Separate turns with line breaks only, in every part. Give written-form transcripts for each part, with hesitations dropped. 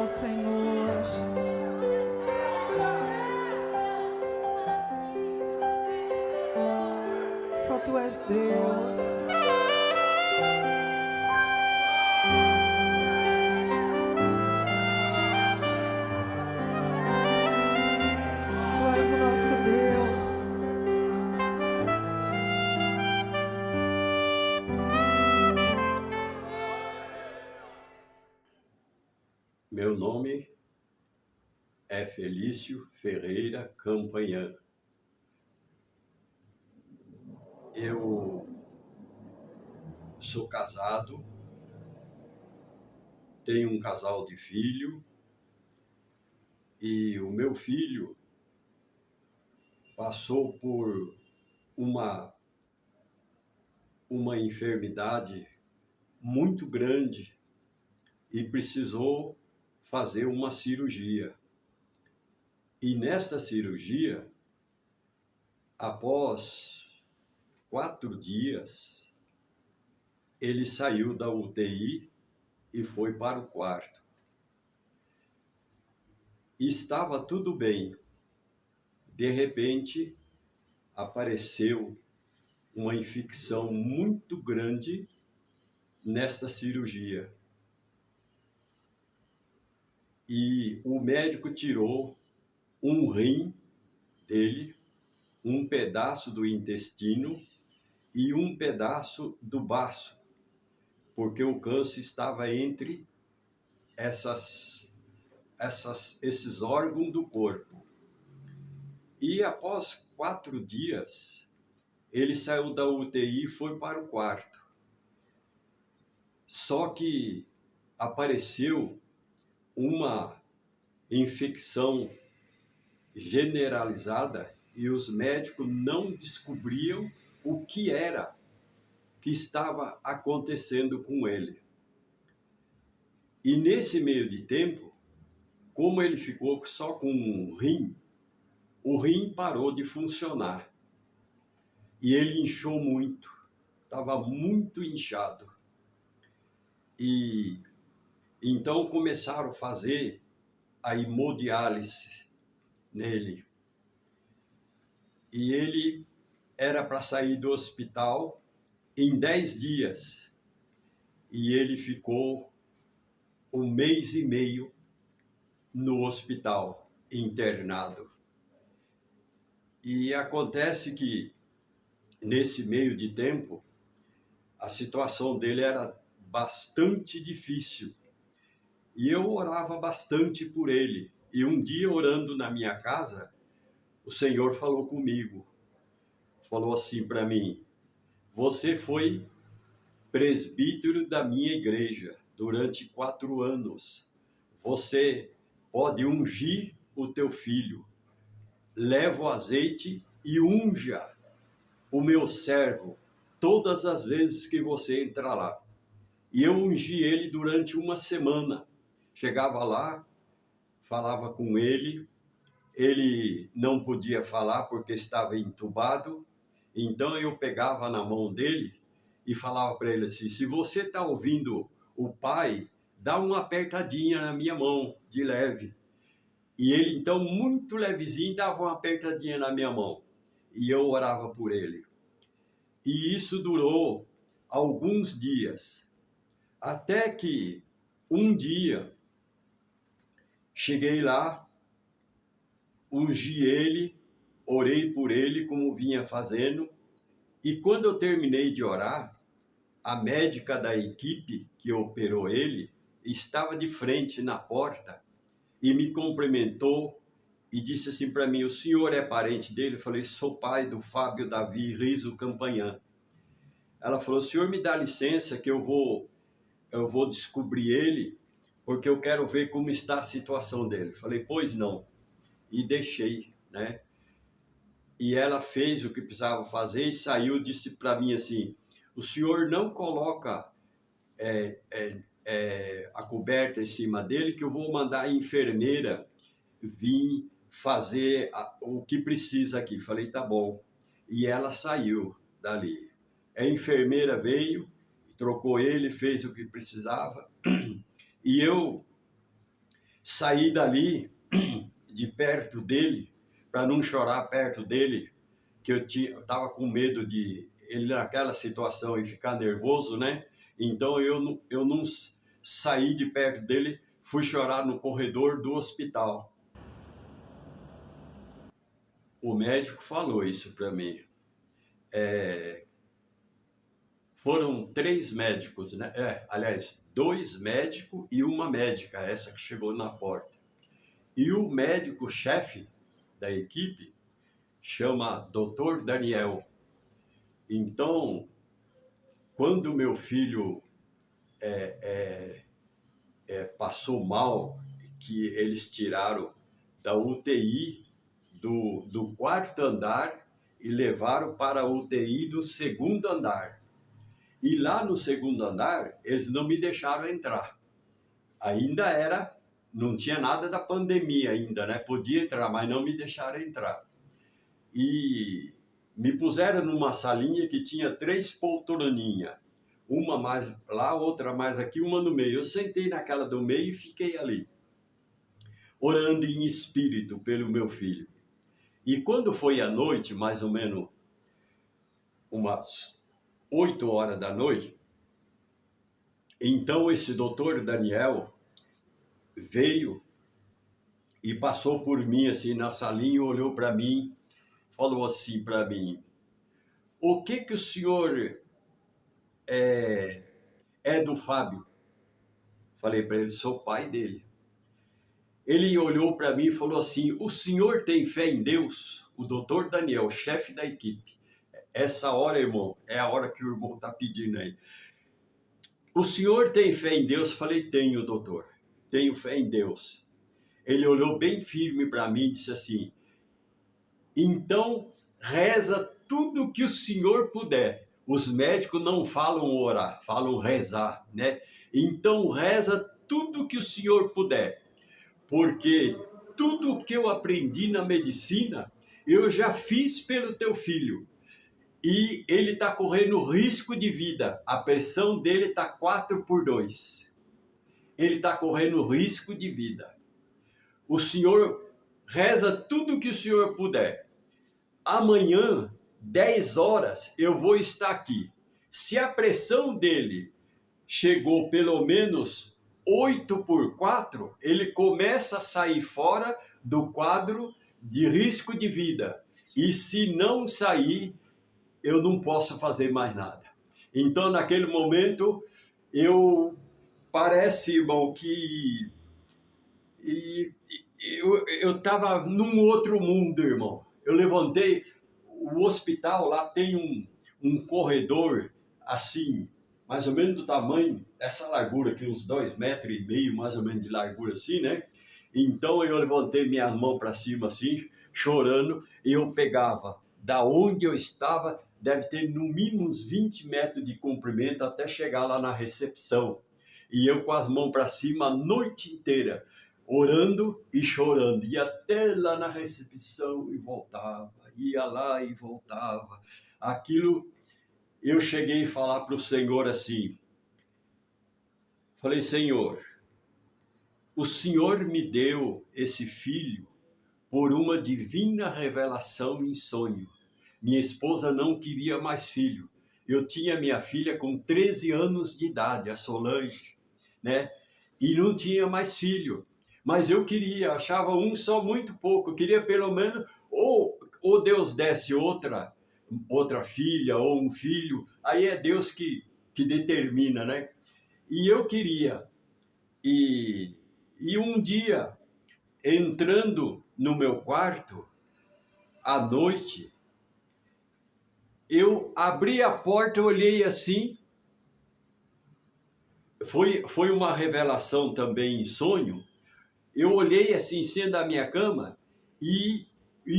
Senhor. Só Tu és Deus. Tu és o nosso Deus.
Meu nome é Felício Ferreira Campanhã. Eu sou casado, tenho um casal de filho e o meu filho passou por uma enfermidade muito grande e precisou fazer uma cirurgia. E nesta cirurgia, após 4 dias, ele saiu da UTI e foi para o quarto. Estava tudo bem. De repente, apareceu uma infecção muito grande nesta cirurgia. E o médico tirou um rim dele, um pedaço do intestino e um pedaço do baço, porque o câncer estava entre esses órgãos do corpo. E após 4 dias, ele saiu da UTI e foi para o quarto. Só que apareceu uma infecção generalizada e os médicos não descobriam o que era que estava acontecendo com ele. E nesse meio de tempo, como ele ficou só com um rim, o rim parou de funcionar. E ele inchou muito, estava muito inchado. E então começaram a fazer a hemodiálise nele. E ele era para sair do hospital em 10 dias. E ele ficou 1 mês e meio no hospital, internado. E acontece que, nesse meio de tempo, a situação dele era bastante difícil. E eu orava bastante por ele. E um dia, orando na minha casa, o Senhor falou comigo. Falou assim para mim: você foi presbítero da minha igreja durante 4 anos. Você pode ungir o teu filho. Leva o azeite e unja o meu servo todas as vezes que você entrar lá. E eu ungi ele durante 1 semana. Chegava lá, falava com ele, ele não podia falar porque estava entubado, então eu pegava na mão dele e falava para ele assim: se você está ouvindo o Pai, dá uma apertadinha na minha mão, de leve. E ele então, muito levezinho, dava uma apertadinha na minha mão. E eu orava por ele. E isso durou alguns dias. Até que um dia, cheguei lá, ungi ele, orei por ele como vinha fazendo. E quando eu terminei de orar, a médica da equipe que operou ele estava de frente na porta e me cumprimentou e disse assim para mim: o senhor é parente dele? Eu falei: sou pai do Fábio Davi Riso Campanhã. Ela falou: o senhor me dá licença que eu vou descobrir ele, porque eu quero ver como está a situação dele. Eu falei: pois não. E deixei, né? E ela fez o que precisava fazer e saiu, disse para mim assim: o senhor não coloca a coberta em cima dele, que eu vou mandar a enfermeira vir fazer o que precisa aqui. Falei: tá bom. E ela saiu dali. A enfermeira veio, trocou ele, fez o que precisava. E eu saí dali, de perto dele, para não chorar perto dele, que eu estava com medo de ele naquela situação e ficar nervoso, né? Então eu não saí de perto dele, fui chorar no corredor do hospital. O médico falou isso para mim. Foram 3 médicos, né? Aliás, 2 médicos e uma médica, essa que chegou na porta. E o médico-chefe da equipe chama Dr. Daniel. Então, quando meu filho passou mal, que eles tiraram da UTI do 4º andar e levaram para a UTI do 2º andar. E lá no 2º andar, eles não me deixaram entrar. Ainda não tinha nada da pandemia ainda, né? Podia entrar, mas não me deixaram entrar. E me puseram numa salinha que tinha 3 poltroninhas. Uma mais lá, outra mais aqui, uma no meio. Eu sentei naquela do meio e fiquei ali, orando em espírito pelo meu filho. E quando foi à noite, mais ou menos umas 8 horas da noite, então esse doutor Daniel veio e passou por mim assim na salinha, olhou para mim, falou assim para mim: o que o senhor é do Fábio? Falei para ele: sou pai dele. Ele olhou para mim e falou assim: o senhor tem fé em Deus? O doutor Daniel, chefe da equipe. Essa hora, irmão, é a hora que o irmão está pedindo aí. O senhor tem fé em Deus? Falei: tenho, doutor. Tenho fé em Deus. Ele olhou bem firme para mim e disse assim: então reza tudo que o senhor puder. Os médicos não falam orar, falam rezar, né? Então reza tudo que o senhor puder, porque tudo que eu aprendi na medicina, eu já fiz pelo teu filho. E ele está correndo risco de vida. A pressão dele está 4/2. Ele está correndo risco de vida. O senhor reza tudo que o senhor puder. Amanhã, 10 horas, eu vou estar aqui. Se a pressão dele chegou pelo menos 8/4, ele começa a sair fora do quadro de risco de vida. E se não sair, eu não posso fazer mais nada. Então, naquele momento, parece, irmão, que eu estava num outro mundo, irmão. Eu levantei, o hospital lá tem um corredor assim, mais ou menos do tamanho, essa largura aqui, uns 2,5 metros, mais ou menos de largura assim, né? Então eu levantei minha mão para cima assim, chorando, e eu pegava da onde eu estava, deve ter no mínimo uns 20 metros de comprimento até chegar lá na recepção. E eu com as mãos para cima a noite inteira, orando e chorando, ia até lá na recepção e voltava, ia lá e voltava. Aquilo, eu cheguei a falar para o Senhor assim, falei: Senhor, o Senhor me deu esse filho por uma divina revelação em sonho. Minha esposa não queria mais filho. Eu tinha minha filha com 13 anos de idade, a Solange, né? E não tinha mais filho. Mas eu queria, achava um só muito pouco. Eu queria pelo menos, ou Deus desse outra filha ou um filho. Aí é Deus que determina, né? E eu queria. E um dia, entrando no meu quarto, à noite, eu abri a porta, olhei assim, foi uma revelação também em sonho. Eu olhei assim em cima da minha cama e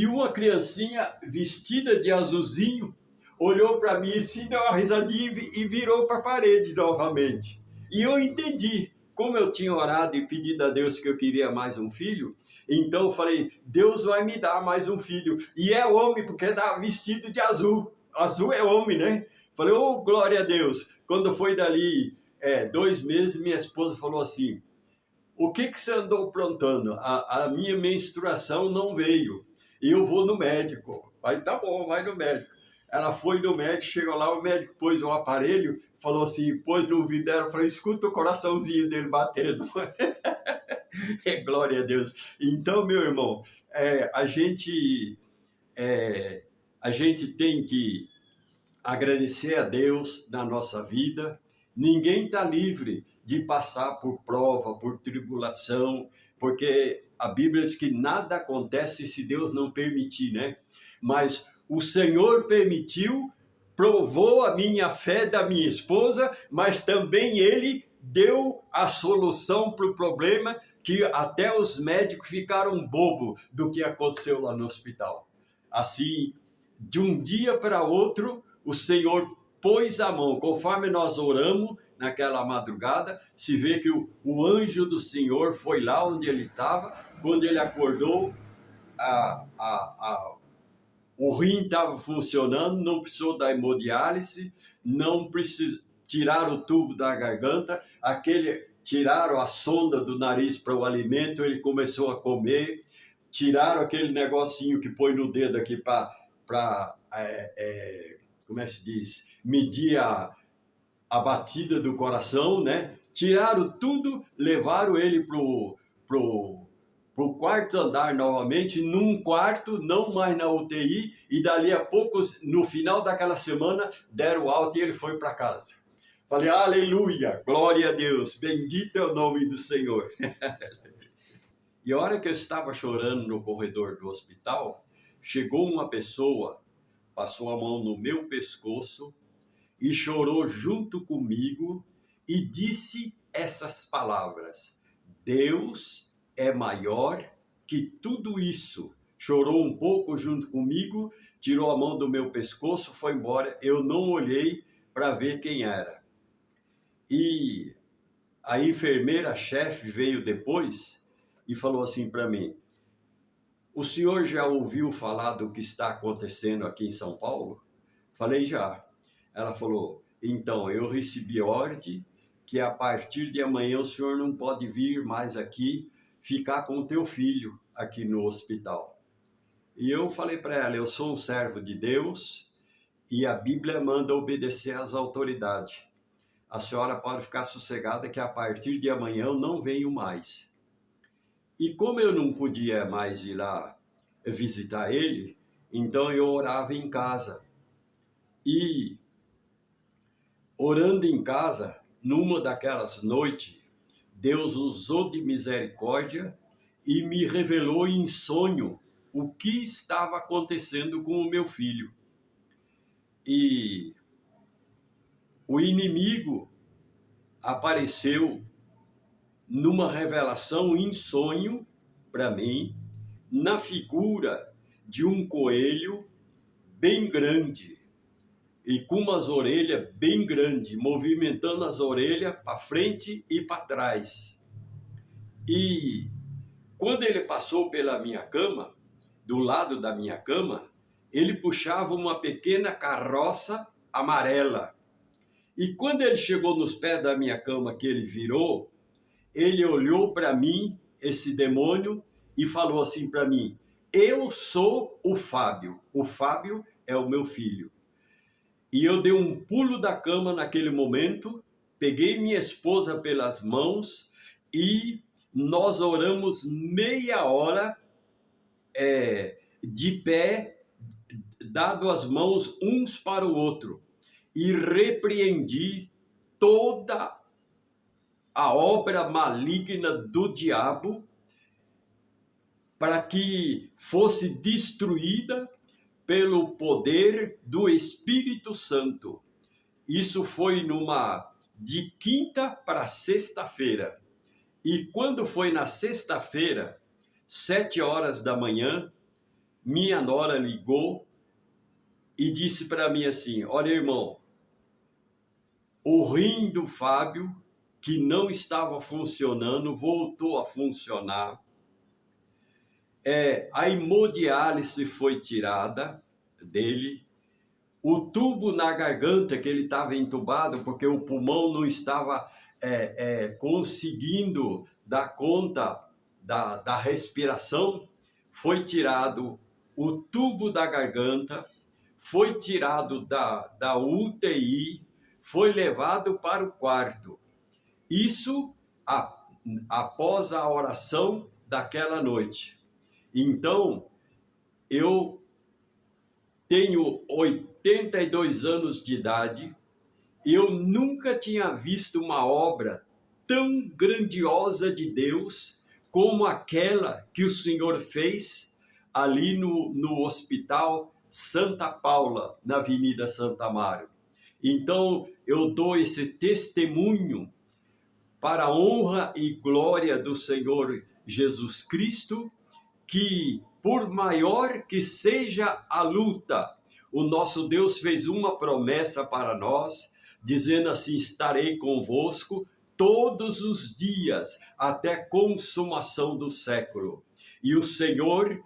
uma criancinha vestida de azulzinho olhou para mim assim, deu uma risadinha e virou para a parede novamente. E eu entendi, como eu tinha orado e pedido a Deus que eu queria mais um filho, então eu falei: Deus vai me dar mais um filho. E é homem, porque está vestido de azul. Azul é homem, né? Falei: oh, glória a Deus. Quando foi dali 2 meses, minha esposa falou assim: o que que você andou aprontando? A minha menstruação não veio. E eu vou no médico. Aí tá bom, vai no médico. Ela foi no médico, chegou lá, o médico pôs um aparelho, falou assim, pôs no ouvido dela, falou, escuta o coraçãozinho dele batendo. Glória a Deus. Então, meu irmão, a gente tem que agradecer a Deus na nossa vida. Ninguém está livre de passar por prova, por tribulação, porque a Bíblia diz que nada acontece se Deus não permitir, né? Mas o Senhor permitiu, provou a minha fé da minha esposa, mas também Ele deu a solução para o problema, que até os médicos ficaram bobos do que aconteceu lá no hospital. Assim, de um dia para outro, o Senhor pôs a mão, conforme nós oramos naquela madrugada, se vê que o anjo do Senhor foi lá onde ele estava, quando ele acordou, o rim estava funcionando, não precisou da hemodiálise, não precisou, tiraram o tubo da garganta, tiraram a sonda do nariz para o alimento, ele começou a comer, tiraram aquele negocinho que põe no dedo aqui para como é que se diz? Medir a batida do coração, né? Tiraram tudo, levaram ele pro quarto andar novamente, num quarto, não mais na UTI, e dali a poucos, no final daquela semana, deram alta e ele foi para casa. Falei, aleluia, glória a Deus, bendito é o nome do Senhor. E a hora que eu estava chorando no corredor do hospital, chegou uma pessoa, passou a mão no meu pescoço e chorou junto comigo e disse essas palavras: Deus é maior que tudo isso. Chorou um pouco junto comigo, tirou a mão do meu pescoço, foi embora. Eu não olhei para ver quem era. E a enfermeira-chefe veio depois e falou assim para mim: o senhor já ouviu falar do que está acontecendo aqui em São Paulo? Falei, já. Ela falou, então, eu recebi ordem que a partir de amanhã o senhor não pode vir mais aqui ficar com o teu filho aqui no hospital. E eu falei para ela, eu sou um servo de Deus e a Bíblia manda obedecer às autoridades. A senhora pode ficar sossegada que a partir de amanhã eu não venho mais. E como eu não podia mais ir lá visitar ele, então eu orava em casa. E orando em casa, numa daquelas noites, Deus usou de misericórdia e me revelou em sonho o que estava acontecendo com o meu filho. E o inimigo apareceu numa revelação em sonho para mim, na figura de um coelho bem grande e com umas orelhas bem grandes, movimentando as orelhas para frente e para trás. E quando ele passou pela minha cama, do lado da minha cama, ele puxava uma pequena carroça amarela. E quando ele chegou nos pés da minha cama, que ele virou, ele olhou para mim, esse demônio, e falou assim para mim, eu sou o Fábio é o meu filho. E eu dei um pulo da cama naquele momento, peguei minha esposa pelas mãos e nós oramos meia hora de pé, dado as mãos uns para o outro. E repreendi toda a obra maligna do diabo para que fosse destruída pelo poder do Espírito Santo. Isso foi de quinta para sexta-feira. E quando foi na sexta-feira, 7 horas da manhã, minha nora ligou e disse para mim assim, olha irmão, o rim do Fábio, que não estava funcionando, voltou a funcionar. A hemodiálise foi tirada dele. O tubo na garganta, que ele estava entubado, porque o pulmão não estava conseguindo dar conta da respiração, foi tirado o tubo da garganta, foi tirado da UTI, foi levado para o quarto. Isso após a oração daquela noite. Então, eu tenho 82 anos de idade, eu nunca tinha visto uma obra tão grandiosa de Deus como aquela que o Senhor fez ali no Hospital Santa Paula, na Avenida Santa Amaro. Então, eu dou esse testemunho para a honra e glória do Senhor Jesus Cristo, que por maior que seja a luta, o nosso Deus fez uma promessa para nós, dizendo assim: estarei convosco todos os dias, até a consumação do século. E o Senhor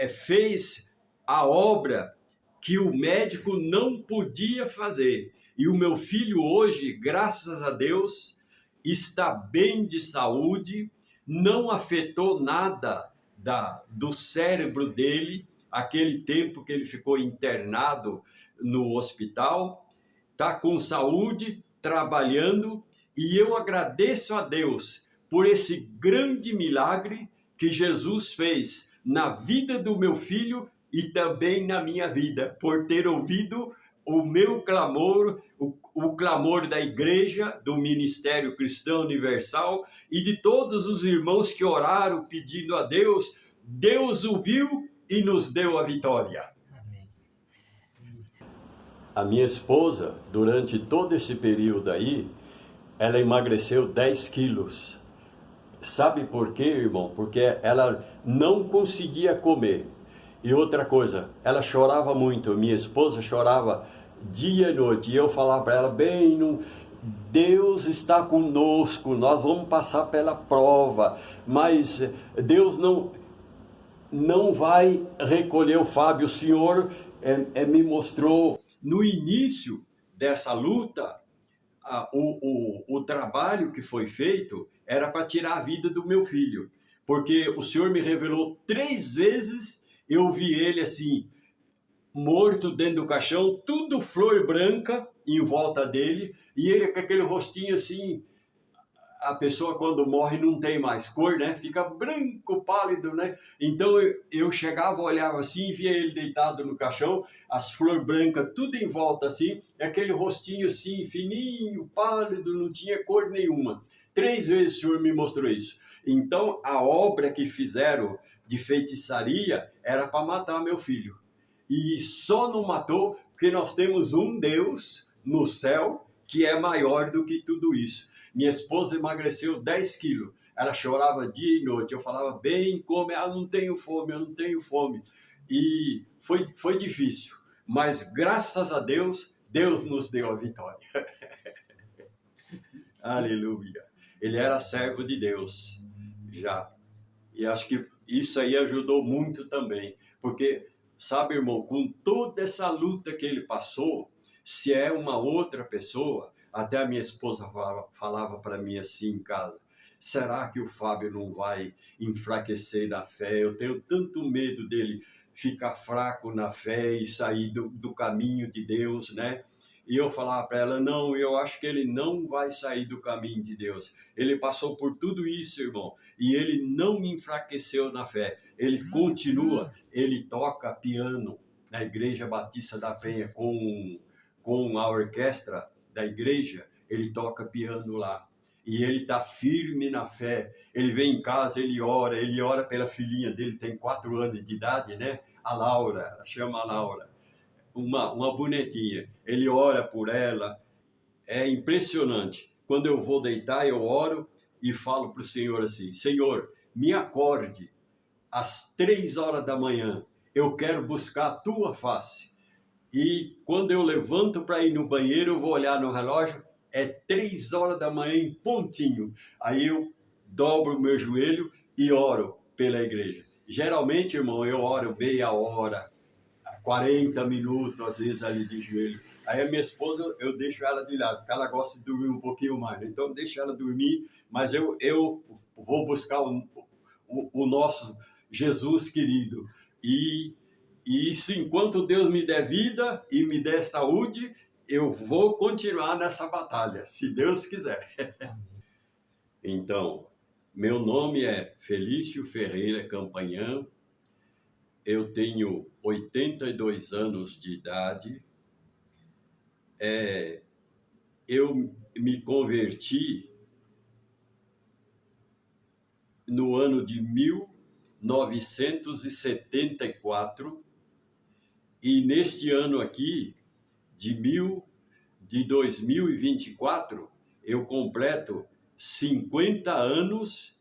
fez a obra que o médico não podia fazer. E o meu filho hoje, graças a Deus, está bem de saúde, não afetou nada do cérebro dele, aquele tempo que ele ficou internado no hospital, está com saúde, trabalhando, e eu agradeço a Deus por esse grande milagre que Jesus fez na vida do meu filho e também na minha vida, por ter ouvido o meu clamor, o clamor da igreja, do Ministério Cristão Universal e de todos os irmãos que oraram pedindo a Deus. Deus ouviu e nos deu a vitória.
Amém.
A minha esposa, durante todo esse período aí, ela emagreceu 10 quilos. Sabe por quê, irmão? Porque ela não conseguia comer. E outra coisa, ela chorava muito. Minha esposa chorava dia e noite. E eu falava para ela: bem, Deus está conosco, nós vamos passar pela prova, mas Deus não vai recolher o Fábio. O Senhor me mostrou no início dessa luta, o trabalho que foi feito era para tirar a vida do meu filho, porque o Senhor me revelou 3 vezes, eu vi ele assim, morto dentro do caixão, tudo flor branca em volta dele, e ele com aquele rostinho assim. A pessoa quando morre não tem mais cor, né? Fica branco, pálido, né? Então eu chegava, olhava assim, via ele deitado no caixão, as flores brancas tudo em volta assim, aquele rostinho assim, fininho, pálido, não tinha cor nenhuma. 3 vezes o Senhor me mostrou isso. Então a obra que fizeram de feitiçaria era para matar meu filho. E só não matou porque nós temos um Deus no céu que é maior do que tudo isso. Minha esposa emagreceu 10 quilos. Ela chorava dia e noite. Eu falava: bem, come. Eu não tenho fome, eu não tenho fome. E foi difícil. Mas graças a Deus, Deus nos deu a vitória. Aleluia. Ele era servo de Deus já. E acho que isso aí ajudou muito também. Porque, sabe, irmão, com toda essa luta que ele passou, se é uma outra pessoa... Até a minha esposa falava para mim assim em casa: será que o Fábio não vai enfraquecer na fé? Eu tenho tanto medo dele ficar fraco na fé e sair do caminho de Deus, né? E eu falava para ela: não, eu acho que ele não vai sair do caminho de Deus. Ele passou por tudo isso, irmão, e ele não enfraqueceu na fé. Ele continua, ele toca piano na Igreja Batista da Penha com a orquestra da igreja, ele toca piano lá. E ele está firme na fé. Ele vem em casa, ele ora pela filhinha dele, tem 4 anos de idade, né? A Laura, ela chama a Laura. Uma bonequinha. Ele ora por ela. É impressionante. Quando eu vou deitar, eu oro e falo para o Senhor assim: Senhor, me acorde às 3 horas da manhã. Eu quero buscar a tua face. E quando eu levanto para ir no banheiro, eu vou olhar no relógio, é 3 horas da manhã em pontinho. Aí eu dobro o meu joelho e oro pela igreja. Geralmente, irmão, eu oro meia hora, 40 minutos, às vezes, ali de joelho. Aí a minha esposa, eu deixo ela de lado, porque ela gosta de dormir um pouquinho mais. Então, eu deixo ela dormir, mas eu vou buscar o nosso Jesus querido. E isso, enquanto Deus me der vida e me der saúde, eu vou continuar nessa batalha, se Deus quiser. Então, meu nome é Felício Ferreira Campanhã, eu tenho 82 anos de idade, eu me converti no ano de 1974 e neste ano aqui, de 2024, eu completo 50 anos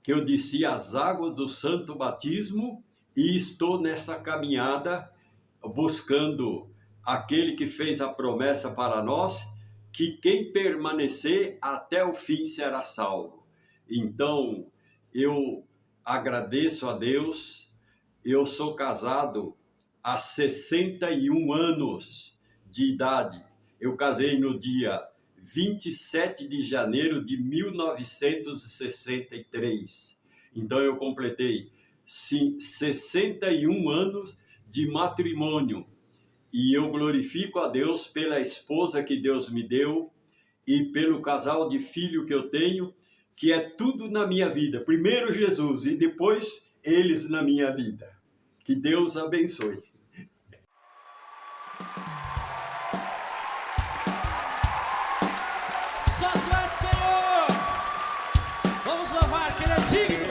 que eu desci as águas do Santo Batismo e estou nessa caminhada buscando aquele que fez a promessa para nós, que quem permanecer até o fim será salvo. Então, eu agradeço a Deus, eu sou casado há 61 anos de idade. Eu casei no dia 27 de janeiro de 1963. Então, eu completei 61 anos de matrimônio. E eu glorifico a Deus pela esposa que Deus me deu e pelo casal de filho que eu tenho, que é tudo na minha vida. Primeiro Jesus e depois eles na minha vida. Que Deus abençoe.
Santo é Senhor! Vamos louvar, que Ele é digno!